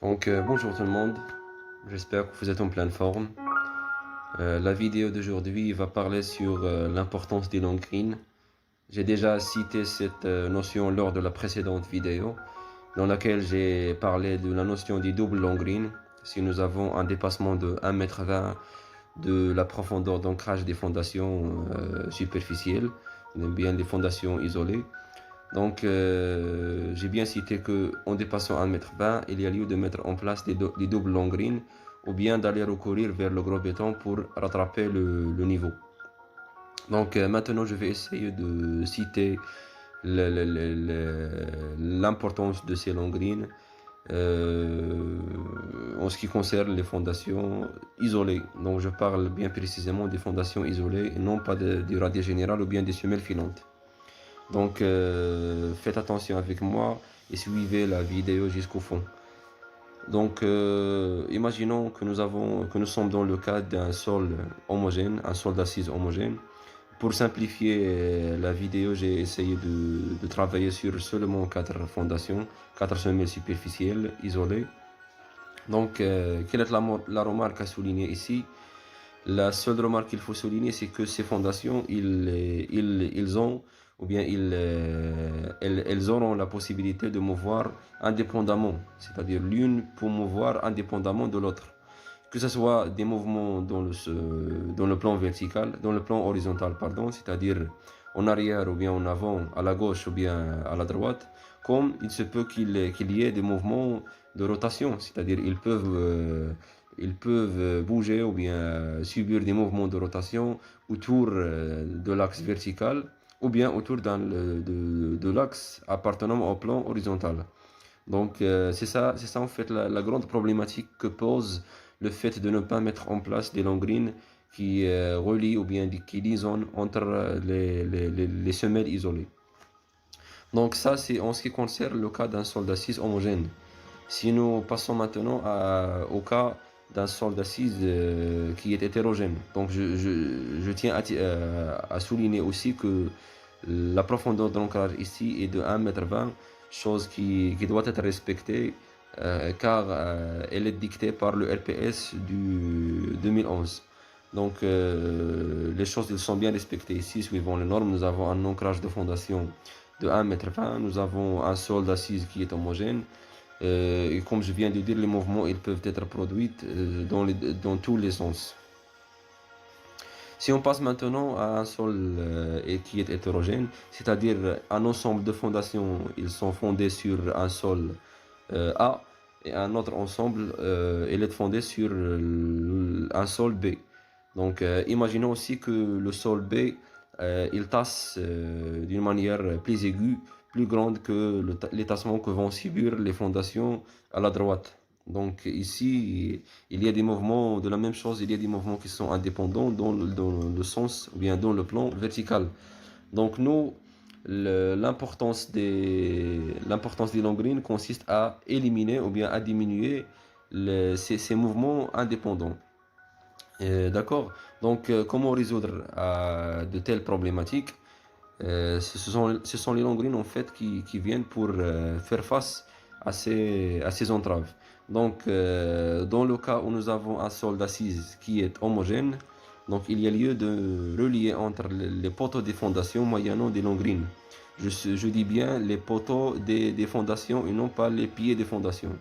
Bonjour tout le monde, j'espère que vous êtes en pleine forme. La vidéo d'aujourd'hui va parler sur l'importance des long greens. J'ai déjà cité cette notion lors de la précédente vidéo, dans laquelle j'ai parlé de la notion du double long green. Si nous avons un dépassement de 1,20 m de la profondeur d'ancrage des fondations superficielles, ou bien des fondations isolées. J'ai bien cité que en dépassant 1,20 m, il y a lieu de mettre en place des doubles long greens ou bien d'aller recourir vers le gros béton pour rattraper le niveau. Maintenant, je vais essayer de citer l'importance de ces long greens en ce qui concerne les fondations isolées. Donc, je parle bien précisément des fondations isolées et non pas du radier général ou bien des semelles filantes. Faites attention avec moi et suivez la vidéo jusqu'au fond. Imaginons que nous sommes dans le cas d'un sol homogène, un sol d'assises homogène. Pour simplifier la vidéo, j'ai essayé de travailler sur seulement 4 fondations, 4 semelles superficielles isolées. Quelle est la remarque à souligner ici? La seule remarque qu'il faut souligner, c'est que ces fondations, ils ont, ou bien elles auront la possibilité de mouvoir indépendamment, c'est-à-dire l'une peut mouvoir indépendamment de l'autre. Que ce soit des mouvements dans le plan vertical, dans le plan horizontal, pardon, c'est-à-dire en arrière ou bien en avant, à la gauche ou bien à la droite, comme il se peut qu'il y ait des mouvements de rotation, c'est-à-dire ils peuvent bouger ou bien subir des mouvements de rotation autour de l'axe vertical ou bien autour de l'axe appartenant au plan horizontal. C'est ça en fait la grande problématique que pose le fait de ne pas mettre en place des long greens qui relient ou bien qui liaisonnent entre les semelles isolées. Donc ça, c'est en ce qui concerne le cas d'un sol d'assises homogène. Si nous passons maintenant au cas d'un sol d'assises qui est hétérogène. Donc je tiens à souligner aussi que la profondeur d'ancrage ici est de 1,20 m, chose qui doit être respectée car elle est dictée par le RPS du 2011. Les choses elles sont bien respectées ici suivant les normes. Nous avons un ancrage de fondation de 1,20 m, nous avons un sol d'assises qui est homogène. Et comme je viens de dire, les mouvements ils peuvent être produits dans tous les sens. Si on passe maintenant à un sol qui est hétérogène, c'est-à-dire un ensemble de fondations, ils sont fondés sur un sol A et un autre ensemble, il est fondé sur un sol B. Imaginons aussi que le sol B, il tasse d'une manière plus aiguë, plus grande que les tassements que vont subir les fondations à la droite. Donc ici, il y a des mouvements de la même chose, il y a des mouvements qui sont indépendants dans le sens, ou bien dans le plan vertical. Donc nous, l'importance des long greens consiste à éliminer ou bien à diminuer ces mouvements indépendants. D'accord. Comment résoudre de telles problématiques? Ce sont les long greens en fait qui viennent pour faire face à ces entraves. Dans le cas où nous avons un sol d'assises qui est homogène, donc il y a lieu de relier entre les poteaux des fondations moyennant des long greens. Je dis bien les poteaux des fondations et non pas les pieds des fondations.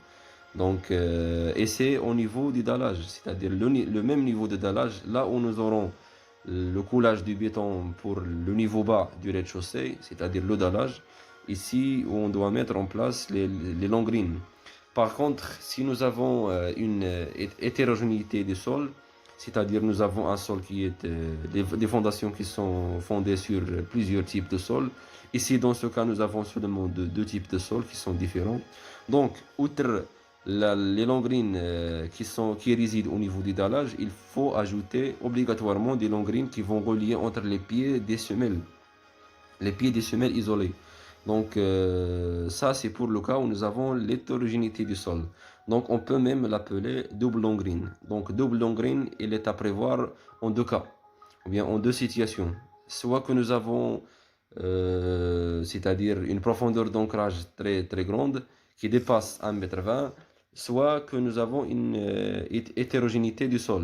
Et c'est au niveau du dallage, c'est-à-dire le même niveau de dallage, là où nous aurons le coulage du béton pour le niveau bas du rez-de-chaussée, c'est-à-dire le dallage, ici où on doit mettre en place les long greens. Par contre, si nous avons une hétérogénéité des sols, c'est-à-dire nous avons un sol qui est des fondations qui sont fondées sur plusieurs types de sols. Ici, dans ce cas, nous avons seulement deux types de sols qui sont différents. Donc, outre les long greens qui résident au niveau du dallage, il faut ajouter obligatoirement des long greens qui vont relier entre les pieds des semelles isolées. Ça c'est pour le cas où nous avons l'hétérogénéité du sol. Donc on peut même l'appeler double long green. Donc double long green, il est à prévoir en deux cas, ou bien en deux situations. Soit que nous avons, c'est-à-dire une profondeur d'ancrage très très grande qui dépasse 1,20 m, soit que nous avons une hétérogénéité du sol.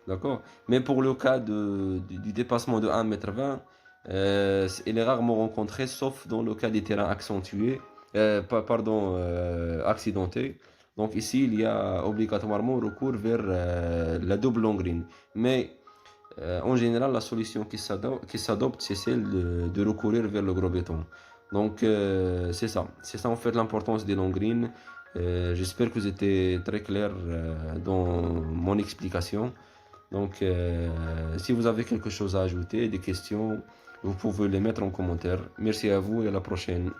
D'accord? Mais pour le cas du dépassement de 1,20 m, il est rarement rencontré, sauf dans le cas des terrains accentués, pardon, accidentés. Donc ici, il y a obligatoirement recours vers la double long green. Mais en général, la solution qui s'adopte, c'est celle de recourir vers le gros béton. Donc, c'est ça. C'est ça, en fait, l'importance des long greens. J'espère que vous étiez très clair dans mon explication. Donc, si vous avez quelque chose à ajouter, des questions, vous pouvez les mettre en commentaire. Merci à vous et à la prochaine.